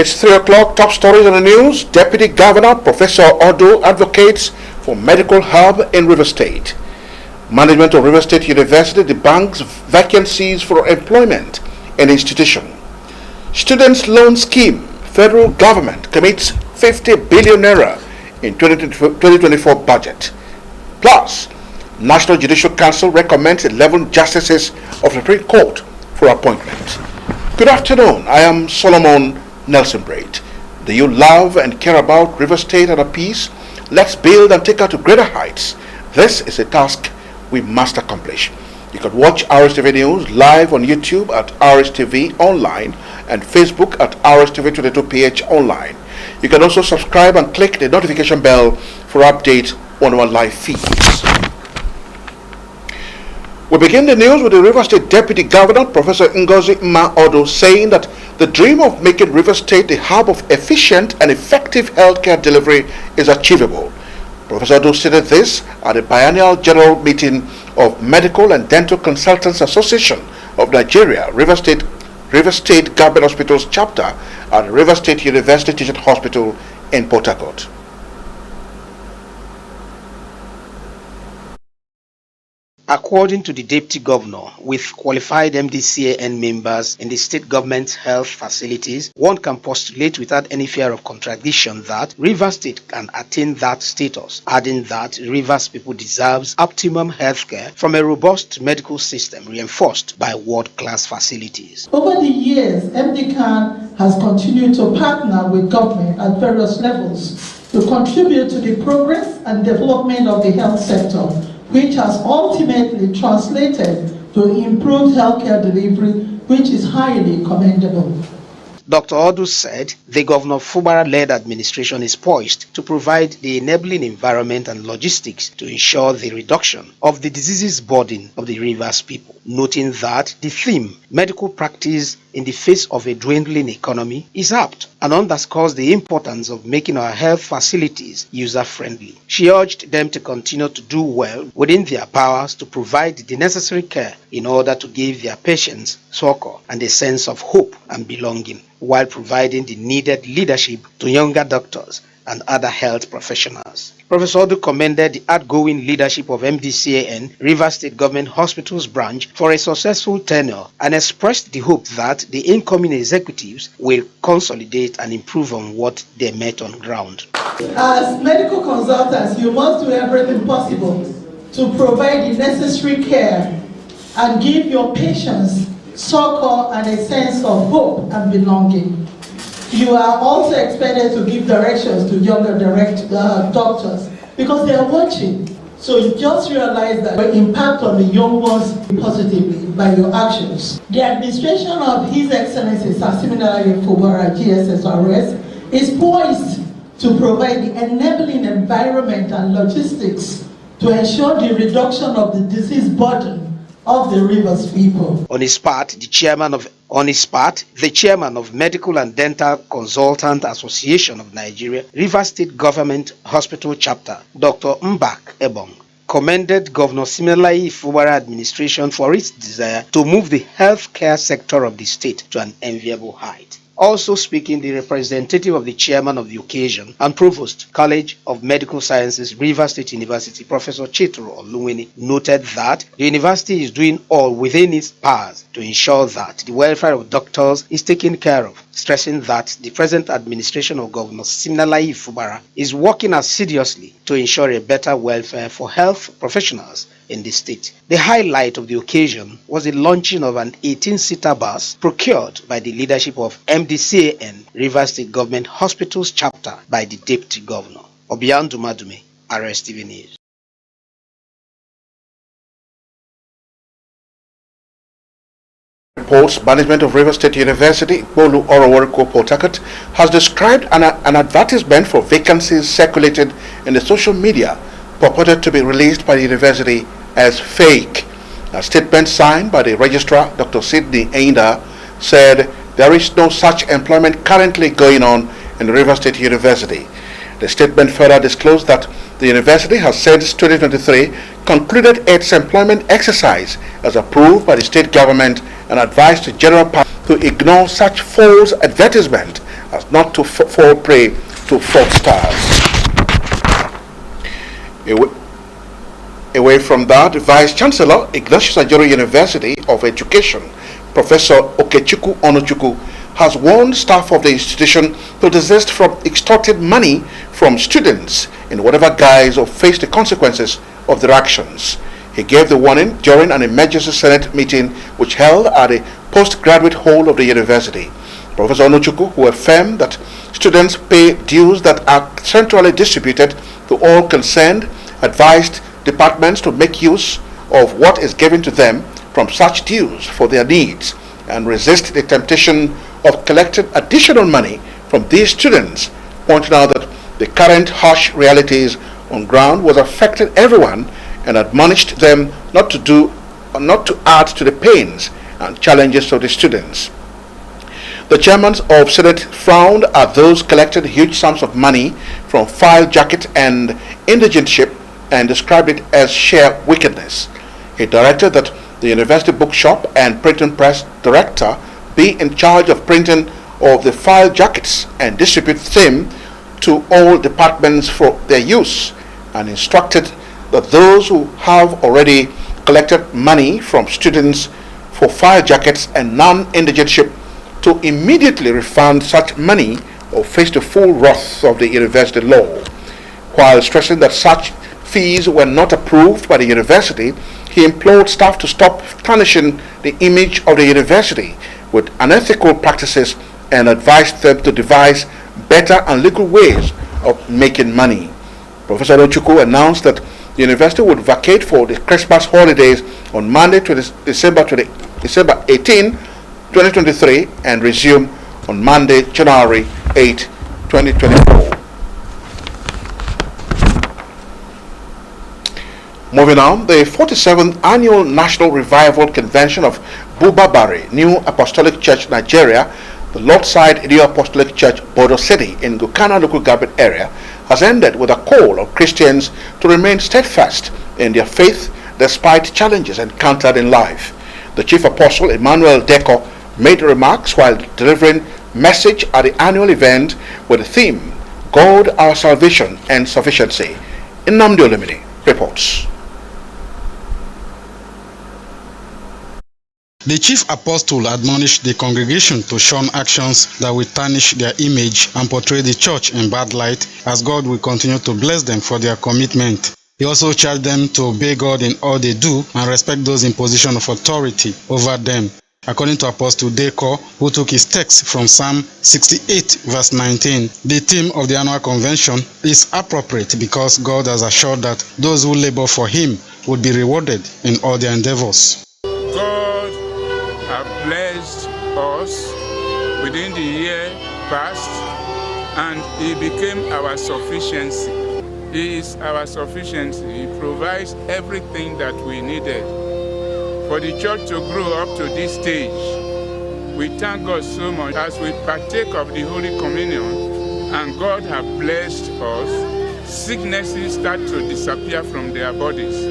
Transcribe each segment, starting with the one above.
It's 3 o'clock. Top stories on the news. Deputy Governor Professor Odo advocates for medical hub in River State. Management of River State University debunks vacancies for employment in institution. Students' loan scheme. Federal government commits 50 billion naira in 2024 budget. Plus, National Judicial Council recommends 11 justices of the Supreme Court for appointment. Good afternoon. I am Solomon Nelson Braid. Do you love and care about River State and a peace? Let's build and take her to greater heights. This is a task we must accomplish. You can watch Rstv News live on YouTube at Rstv Online and Facebook at Rstv22PH Online. You can also subscribe and click the notification bell for updates on our live feeds. We begin the news with the River State Deputy Governor, Professor Ngozi Odo, saying that the dream of making River State the hub of efficient and effective healthcare delivery is achievable. Professor Odo stated this at the biennial general meeting of Medical and Dental Consultants Association of Nigeria, River State Government Hospitals chapter at River State University Teaching Hospital in Port Harcourt. According to the Deputy Governor, with qualified MDCAN members in the state government health facilities, one can postulate without any fear of contradiction that Rivers State can attain that status, adding that Rivers people deserves optimum healthcare from a robust medical system reinforced by world-class facilities. Over the years, MDCAN has continued to partner with government at various levels to contribute to the progress and development of the health sector, which has ultimately translated to improved healthcare delivery, which is highly commendable. Dr. Odu said the Governor Fubara-led administration is poised to provide the enabling environment and logistics to ensure the reduction of the diseases burden of the Rivers people, noting that the theme, medical practice in the face of a dwindling economy, is apt and underscores the importance of making our health facilities user-friendly. She urged them to continue to do well within their powers to provide the necessary care in order to give their patients succor and a sense of hope and belonging, while providing the needed leadership to younger doctors and other health professionals. Professor Odu commended the outgoing leadership of MDCAN, River State Government Hospitals branch, for a successful tenure and expressed the hope that the incoming executives will consolidate and improve on what they met on ground. As medical consultants, you must do everything possible to provide the necessary care and give your patients succor and a sense of hope and belonging. You are also expected to give directions to younger doctors because they are watching. So you just realize that your impact on the young ones positively by your actions. The administration of His Excellency Sasiminalayi Fubara, GSSRS, is poised to provide the enabling environment and logistics to ensure the reduction of the disease burden of the Rivers people. On his part, the chairman of Medical and Dental Consultant Association of Nigeria, River State Government Hospital Chapter, Dr. Mbak Ebong, commended Governor Siminalayi Fubara administration for its desire to move the healthcare sector of the state to an enviable height. Also speaking, the representative of the chairman of the occasion and provost, College of Medical Sciences, River State University, Professor Chitro Oluwini, noted that the university is doing all within its powers to ensure that the welfare of doctors is taken care of, stressing that the present administration of Governor Siminalayi Fubara is working assiduously to ensure a better welfare for health professionals in the state. The highlight of the occasion was the launching of an 18-seater bus procured by the leadership of MDCAN, River State Government Hospitals chapter, by the Deputy Governor. Obian Dumadume, Rstv News. Reports management of River State University, Bolu Oroworiko Port Harcourt, has described an advertisement for vacancies circulated in the social media purported to be released by the university as fake. A statement signed by the registrar, Dr. Sidney Ainda, said there is no such employment currently going on in River State University. The statement further disclosed that the university has since 2023 concluded its employment exercise as approved by the state government and advised the general public to ignore such false advertisement as not to fall prey to fraudsters. Away from that, Vice Chancellor Ignatius Ajoro University of Education, Professor Okechukwu Onochukwu, has warned staff of the institution to desist from extorting money from students in whatever guise or face the consequences of their actions. He gave the warning during an emergency Senate meeting which held at the postgraduate hall of the university. Professor Onochukwu, who affirmed that students pay dues that are centrally distributed to all concerned, advised departments to make use of what is given to them from such dues for their needs and resist the temptation of collecting additional money from these students, pointing out that the current harsh realities on ground was affecting everyone, and admonished them not to add to the pains and challenges of the students. The chairman of Senate frowned at those collecting huge sums of money from file jacket and indigentship and described it as sheer wickedness. He directed that the university bookshop and printing press director be in charge of printing of the file jackets and distribute them to all departments for their use, and instructed that those who have already collected money from students for file jackets and non-indigentship to immediately refund such money or face the full wrath of the university law. While stressing that such fees were not approved by the university, he implored staff to stop tarnishing the image of the university with unethical practices and advised them to devise better and legal ways of making money. Professor Onochukwu announced that the university would vacate for the Christmas holidays on Monday, December 18, 2023, and resume on Monday, January 8, 2024. Moving on, the 47th Annual National Revival Convention of Bubabari, New Apostolic Church, Nigeria, the Lordside New Apostolic Church, Bodo City in Gukana local government area, has ended with a call of Christians to remain steadfast in their faith despite challenges encountered in life. The Chief Apostle, Emmanuel Deco, made remarks while delivering message at the annual event with the theme, God, Our Salvation and Sufficiency. Nnamdi Olumini reports. The chief apostle admonished the congregation to shun actions that will tarnish their image and portray the church in bad light, as God will continue to bless them for their commitment. He also charged them to obey God in all they do and respect those in position of authority over them. According to Apostle Deco, who took his text from Psalm 68 verse 19, the theme of the annual convention is appropriate because God has assured that those who labor for him would be rewarded in all their endeavors. God has blessed us within the year past, and he became our sufficiency. He is our sufficiency. He provides everything that we needed for the church to grow up to this stage. We thank God so much as we partake of the Holy Communion, and God has blessed us. Sicknesses start to disappear from their bodies.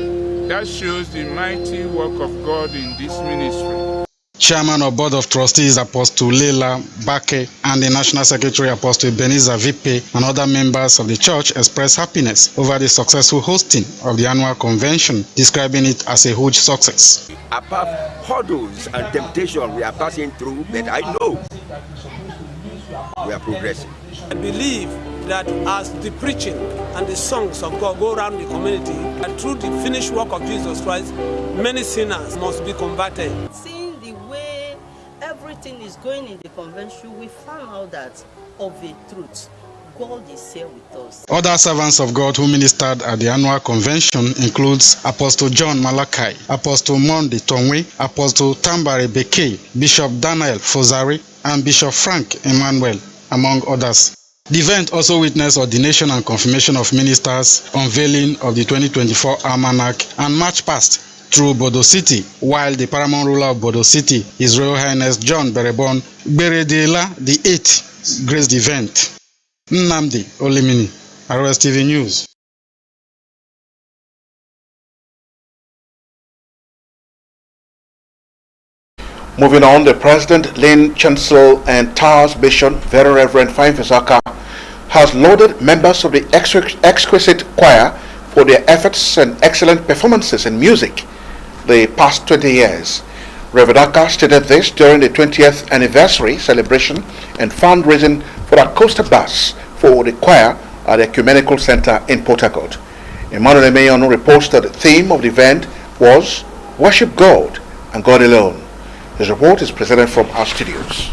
That shows the mighty work of God in this ministry. Chairman of Board of Trustees Apostle Leila Bake and the National Secretary Apostle Ebenezer Vipe and other members of the church expressed happiness over the successful hosting of the annual convention, describing it as a huge success. Above hurdles and temptation we are passing through, but I know we are progressing. I believe that as the preaching and the songs of God go around the community, and through the finished work of Jesus Christ, many sinners must be converted. Seeing the way everything is going in the convention, we found out that of a truth, God is here with us. Other servants of God who ministered at the annual convention includes Apostle John Malachi, Apostle Mondi Tongwe, Apostle Tambare Beke, Bishop Daniel Fozari, and Bishop Frank Emmanuel, among others. The event also witnessed ordination and confirmation of ministers, unveiling of the 2024 almanac, and march past through Bodo City, while the paramount ruler of Bodo City, His Royal Highness John Berebon Beredela VIII, graced the event. Nnamdi Olumini, Rstv News. Moving on, the President, Lynn Chancellor and TAR's Bishop, Very Reverend Fine Fisaka, has lauded members of the exquisite choir for their efforts and excellent performances in music the past 20 years. Reverend Aka stated this during the 20th anniversary celebration and fundraising for a coaster bus for the choir at the Ecumenical Center in Port Harcourt. Emmanuel Emeyono reports that the theme of the event was Worship God and God alone. His report is presented from our studios.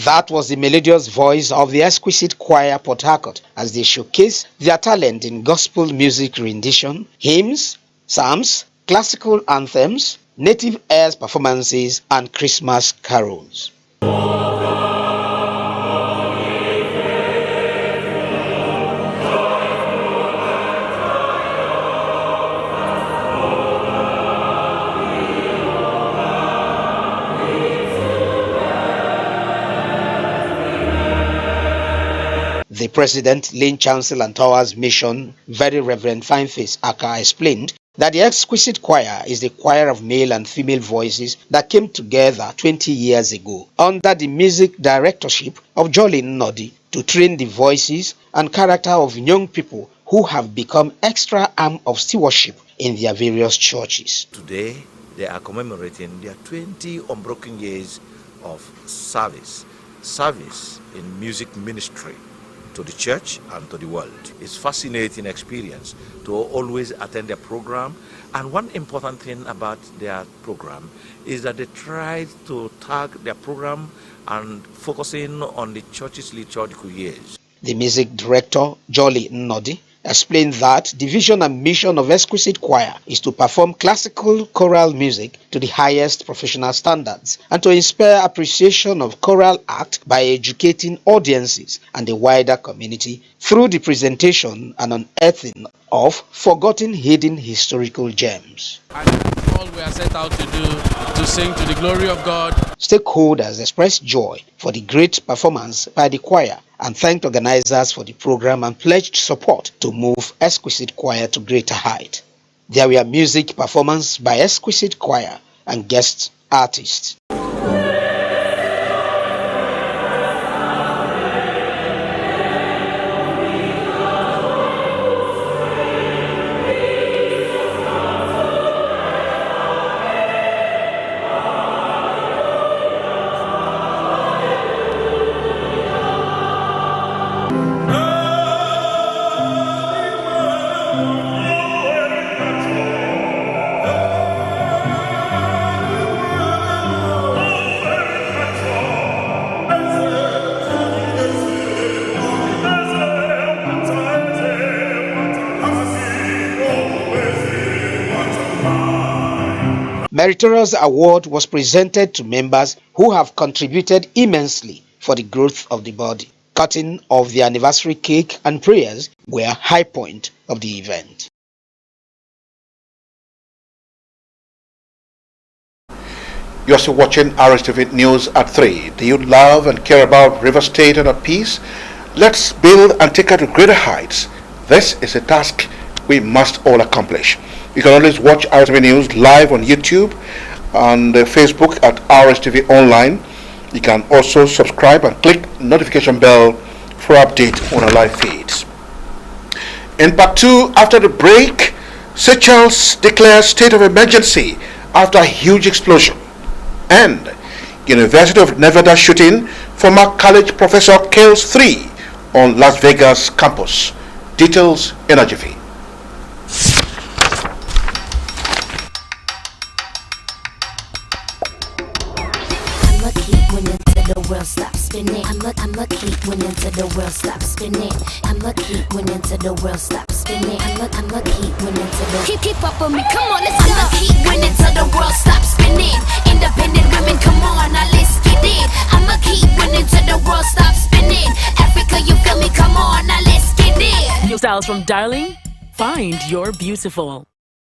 That was the melodious voice of the exquisite choir Port Harcourt as they showcase their talent in gospel music rendition, hymns, psalms, classical anthems, native airs performances, and Christmas carols. The President, Lynn Chancellor and Towers Mission, Very Reverend Fineface Aka, explained that the exquisite choir is the choir of male and female voices that came together 20 years ago under the music directorship of Jolly Nnodi to train the voices and character of young people who have become extra arm of stewardship in their various churches. Today, they are commemorating their 20 unbroken years of service in music ministry to the church and to the world. It's fascinating experience to always attend their program, and one important thing about their program is that they try to tag their program and focusing on the church's liturgical years. The music director, Jolly Nnodi, explained that the vision and mission of Exquisite Choir is to perform classical choral music to the highest professional standards and to inspire appreciation of choral act by educating audiences and the wider community through the presentation and unearthing of forgotten hidden historical gems. And all we are set out to do, to sing to the glory of God. Stakeholders expressed joy for the great performance by the choir and thanked organizers for the program and pledged support to move Exquisite Choir to greater height. There were music performances by Exquisite Choir and guest artists. Meritorious Award was presented to members who have contributed immensely for the growth of the body. Cutting of the anniversary cake and prayers were a high point of the event. You're still watching Rstv News at 3. Do you love and care about River State and our peace? Let's build and take her to greater heights. This is a task we must all accomplish. You can always watch Rstv News live on YouTube and Facebook at Rstv Online. You can also subscribe and click notification bell for update on our live feeds. In part 2, after the break, Seychelles declares state of emergency after a huge explosion. And University of Nevada shooting, former college professor kills 3 on Las Vegas campus. Details in a jiffy. The world stops spinning. I'm lucky when into the world stops spinning. I'm lucky when into the world stops spinning. I'ma keep winning till the keep up with me. Come on, let's go. I'ma keep winning till the world stops spinning. Independent women, come on, now let's get it. I'ma keep winning till the world stops spinning. Africa, you feel me? Come on, now let's get it. New styles from Darling. Find your beautiful.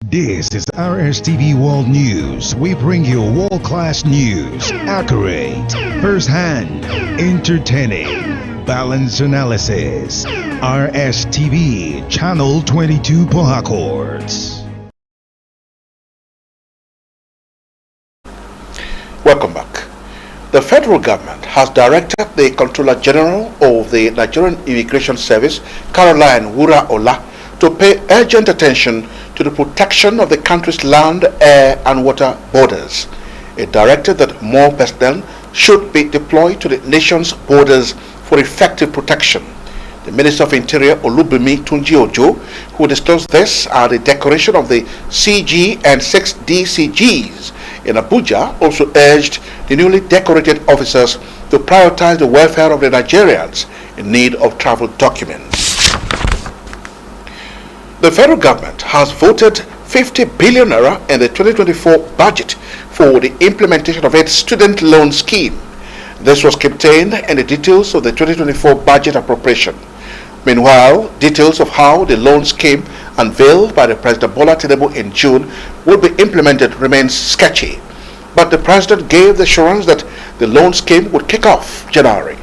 This is Rstv World News. We bring you world-class news, accurate, first-hand, entertaining, balanced analysis. Rstv, Channel 22 Port Harcourt. Welcome back. The federal government has directed the Controller General of the Nigerian Immigration Service, Caroline Wura-Ola, to pay urgent attention to the protection of the country's land, air and water borders. It directed that more personnel should be deployed to the nation's borders for effective protection. The Minister of Interior, Olubimi Tunji-Ojo, who disclosed this at the decoration of the CG and 6 DCGs in Abuja, also urged the newly decorated officers to prioritize the welfare of the Nigerians in need of travel documents. The federal government has voted 50 billion naira in the 2024 budget for the implementation of its student loan scheme. This was contained in the details of the 2024 budget appropriation. Meanwhile, details of how the loan scheme unveiled by the President Bola Tinubu in June will be implemented remains sketchy. But the President gave the assurance that the loan scheme would kick off January.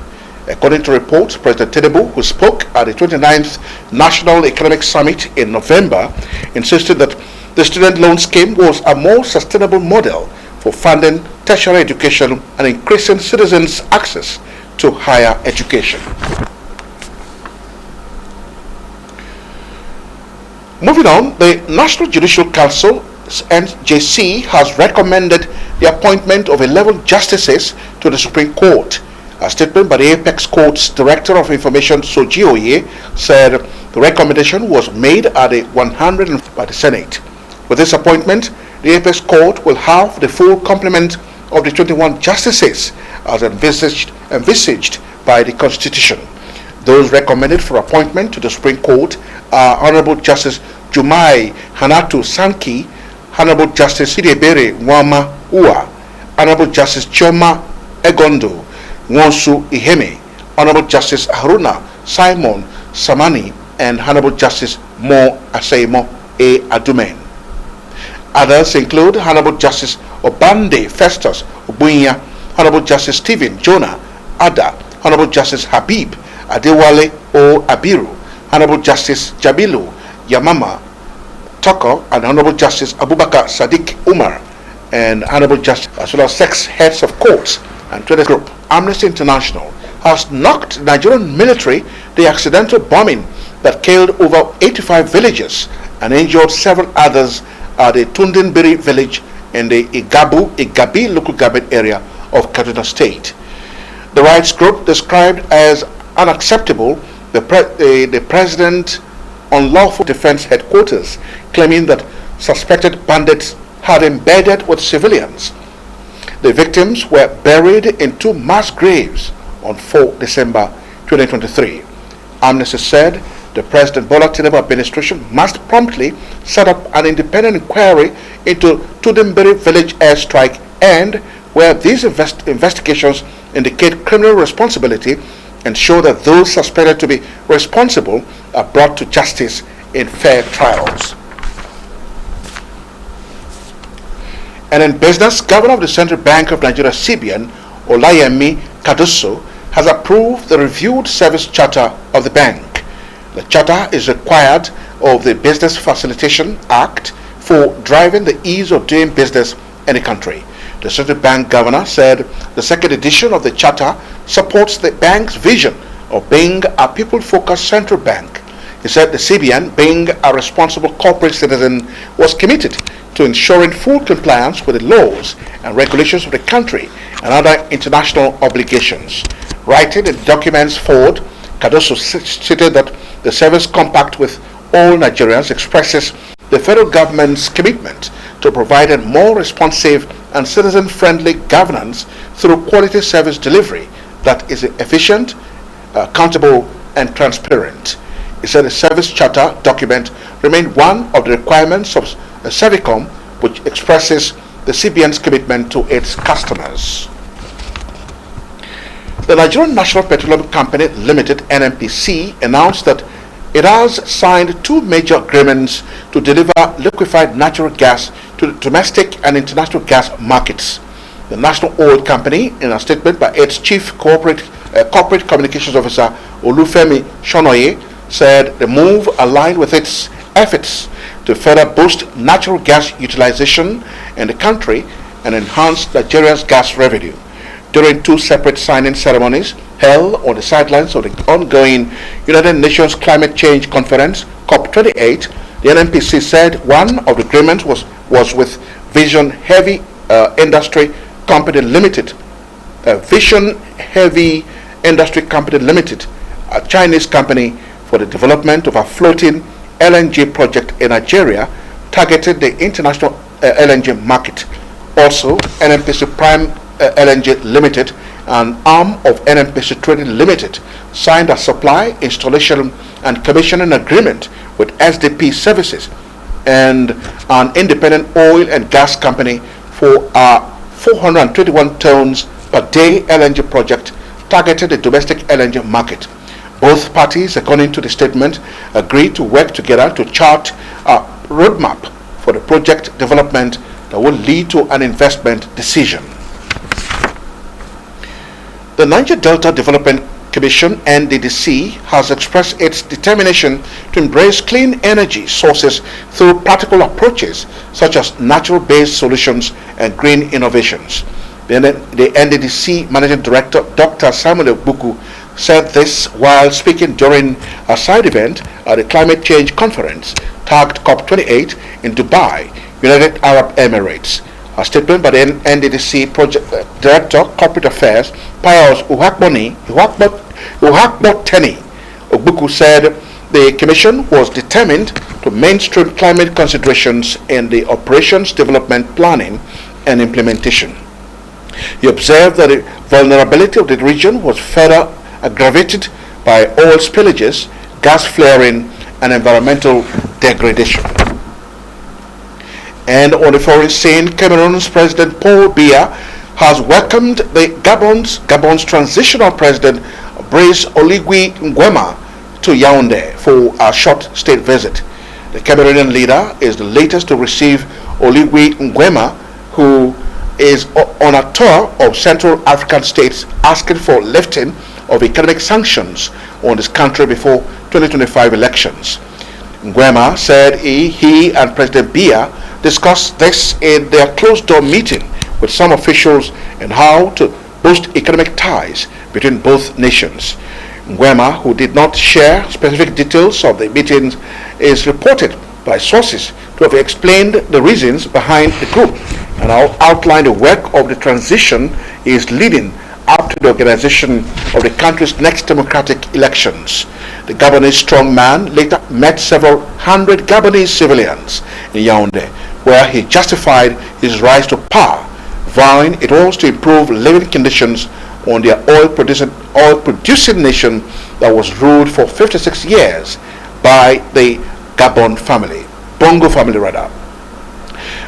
According to reports, President Tinubu, who spoke at the 29th National Economic Summit in November, insisted that the student loan scheme was a more sustainable model for funding tertiary education and increasing citizens' access to higher education. Moving on, the National Judicial Council (NJC) has recommended the appointment of 11 justices to the Supreme Court. A statement by the Apex Court's Director of Information, Soji Oye, said the recommendation was made at the 100th by the Senate. With this appointment, the Apex Court will have the full complement of the 21 justices as envisaged by the Constitution. Those recommended for appointment to the Supreme Court are Honorable Justice Jumai Hanatu Sanki, Honorable Justice Sidebere Nwama Ua, Honorable Justice Chioma Egondo Nwosu Iheme, Honorable Justice Haruna Simon Samani, and Honorable Justice Mo Aseimo A. Adumen. Others include Honorable Justice Obande Festus Obunya, Honorable Justice Stephen Jonah Ada, Honorable Justice Habib Adewale O. Abiru, Honorable Justice Jabilu Yamama Toko, and Honorable Justice Abubakar Sadiq Umar, and Honorable Justice, as well as 6 heads of courts and 20 group. Amnesty International has knocked the Nigerian military the accidental bombing that killed over 85 villagers and injured several others at the Tundinbiri village in the Igabi local government area of Kaduna State. The rights group described as unacceptable the President Unlawful Defense Headquarters, claiming that suspected bandits had embedded with civilians. The victims were buried in 2 mass graves on 4 December 2023. Amnesty said the President Bola Tinubu administration must promptly set up an independent inquiry into Tudunbiri village airstrike, and where these investigations indicate criminal responsibility, ensure that those suspected to be responsible are brought to justice in fair trials. And in business, Governor of the Central Bank of Nigeria, CBN, Olayemi Kadoso, has approved the reviewed service charter of the bank. The charter is required of the Business Facilitation Act for driving the ease of doing business in the country. The Central Bank Governor said the second edition of the charter supports the bank's vision of being a people-focused central bank. He said the CBN, being a responsible corporate citizen, was committed to ensuring full compliance with the laws and regulations of the country and other international obligations. Writing the documents forward, Cardoso stated that the service compact with all Nigerians expresses the federal government's commitment to providing more responsive and citizen-friendly governance through quality service delivery that is efficient, accountable, and transparent. He said the service charter document remained one of the requirements of Servicom, which expresses the CBN's commitment to its customers. The Nigerian National Petroleum Company Limited (NNPC) announced that it has signed two major agreements to deliver liquefied natural gas to the domestic and international gas markets. The National Oil Company, in a statement by its Chief Corporate Communications Officer Olufemi Shonoye, said the move aligned with its efforts to further boost natural gas utilization in the country and enhance Nigeria's gas revenue. During two separate signing ceremonies held on the sidelines of the ongoing United Nations Climate Change Conference, COP28, the NNPC said one of the agreements was with Vision Heavy Industry Company Limited. Vision Heavy Industry Company Limited, a Chinese company, for the development of a floating LNG project in Nigeria, targeted the international LNG market. Also, NNPC Prime LNG Limited, an arm of NNPC Trading Limited, signed a supply, installation and commissioning agreement with SDP Services and an independent oil and gas company for a 421 tons per day LNG project targeted the domestic LNG market. Both parties, according to the statement, agreed to work together to chart a roadmap for the project development that will lead to an investment decision. The Niger Delta Development Commission (NDDC) has expressed its determination to embrace clean energy sources through practical approaches such as natural-based solutions and green innovations. The NDDC Managing Director, Dr. Samuel Buku, said this while speaking during a side event at the Climate Change Conference tagged COP28 in Dubai, United Arab Emirates. A statement by the NDDC Project Director, Corporate Affairs, Pius Uhakboteni Ogbuku, said the Commission was determined to mainstream climate considerations in the operations, development, planning, and implementation. He observed that the vulnerability of the region was further aggravated by oil spillages, gas flaring, and environmental degradation. And on the foreign scene, Cameroon's President Paul Biya has welcomed the Gabon's transitional president Brice Oligui Nguema to Yaoundé for a short state visit. The Cameroonian leader is the latest to receive Oligui Nguema, who is on a tour of Central African states asking for lifting of economic sanctions on this country before 2025 elections. Nguema said he and President Biya discussed this in their closed-door meeting with some officials and how to boost economic ties between both nations. Nguema, who did not share specific details of the meetings, is reported by sources to have explained the reasons behind the coup and outlined the work of the transition he is leading up to the organization of the country's next democratic elections. The Gabonese strongman later met several hundred Gabonese civilians in Yaoundé, where he justified his rise to power, vowing it was to improve living conditions on their oil-producing nation that was ruled for 56 years by the Bongo family rather.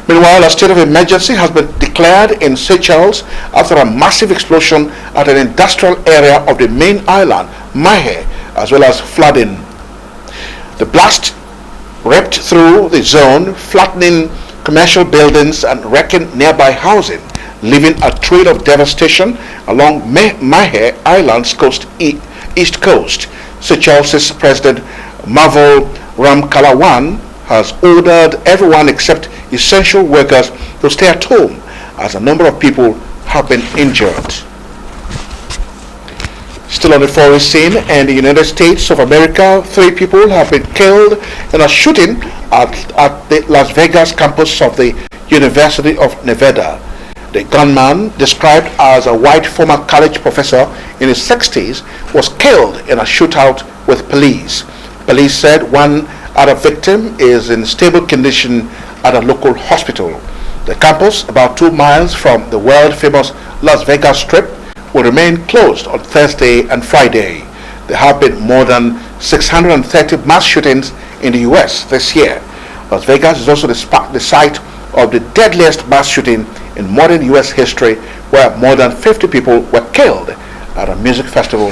Meanwhile, a state of emergency has been declared in Seychelles after a massive explosion at an industrial area of the main island, Mahe, as well as flooding. The blast ripped through the zone, flattening commercial buildings and wrecking nearby housing, leaving a trail of devastation along Mahe Island's east coast. Seychelles' President Mavo Ramkalawan has ordered everyone except essential workers to stay at home, as a number of people have been injured. Still on the foreign scene, in the United States of America, 3 people have been killed in a shooting at the Las Vegas campus of the University of Nevada. The gunman, described as a white former college professor in his 60s, was killed in a shootout with police. Police said one other victim is in stable condition at a local hospital. The campus, about 2 miles from the world-famous Las Vegas Strip, will remain closed on Thursday and Friday. There have been more than 630 mass shootings in the U.S. this year. Las Vegas is also the site of the deadliest mass shooting in modern U.S. history, where more than 50 people were killed at a music festival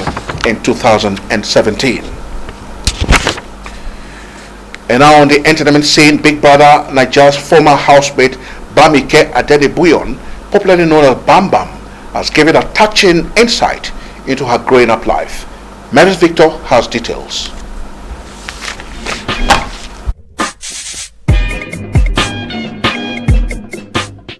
in 2017. And now on the entertainment scene, Big Brother Nigeria's former housemate Bamike Adedebuyon, popularly known as Bam Bam, has given a touching insight into her growing up life. Mavis Victor has details.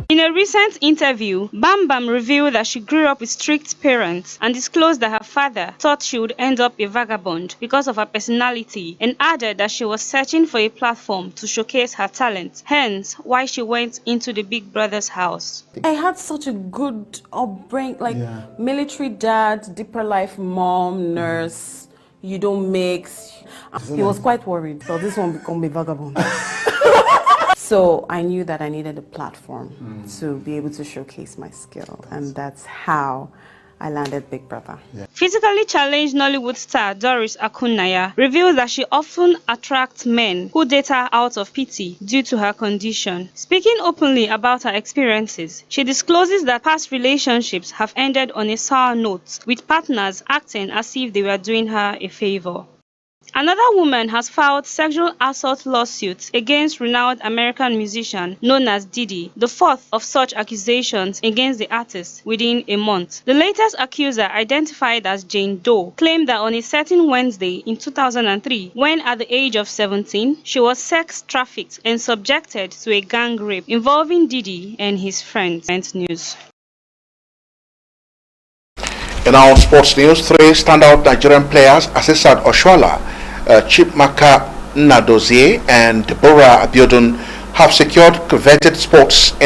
In a recent interview, Bam Bam revealed that she grew up with strict parents and disclosed that her father thought she would end up a vagabond because of her personality, and added that she was searching for a platform to showcase her talent, hence why she went into the Big Brother's house. I had such a good upbringing, like military dad, deeper life mom, nurse, you don't mix. He was quite worried, so this one become a vagabond. So I knew that I needed a platform to be able to showcase my skill, and that's how I landed Big Brother. Physically challenged Nollywood star Doris Akunaya reveals that she often attracts men who date her out of pity due to her condition. Speaking openly about her experiences, she discloses that past relationships have ended on a sour note, with partners acting as if they were doing her a favor. Another woman has filed sexual assault lawsuits against renowned American musician known as Diddy, the fourth of such accusations against the artist within a month. The latest accuser, identified as Jane Doe, claimed that on a certain Wednesday in 2003, when at the age of 17, she was sex trafficked and subjected to a gang rape involving Diddy and his friends. News. In our sports news, 3 standout Nigerian players, Asisat Oshoala, Chipmaka Nadozie, and Deborah Abiodun, have secured coveted spots in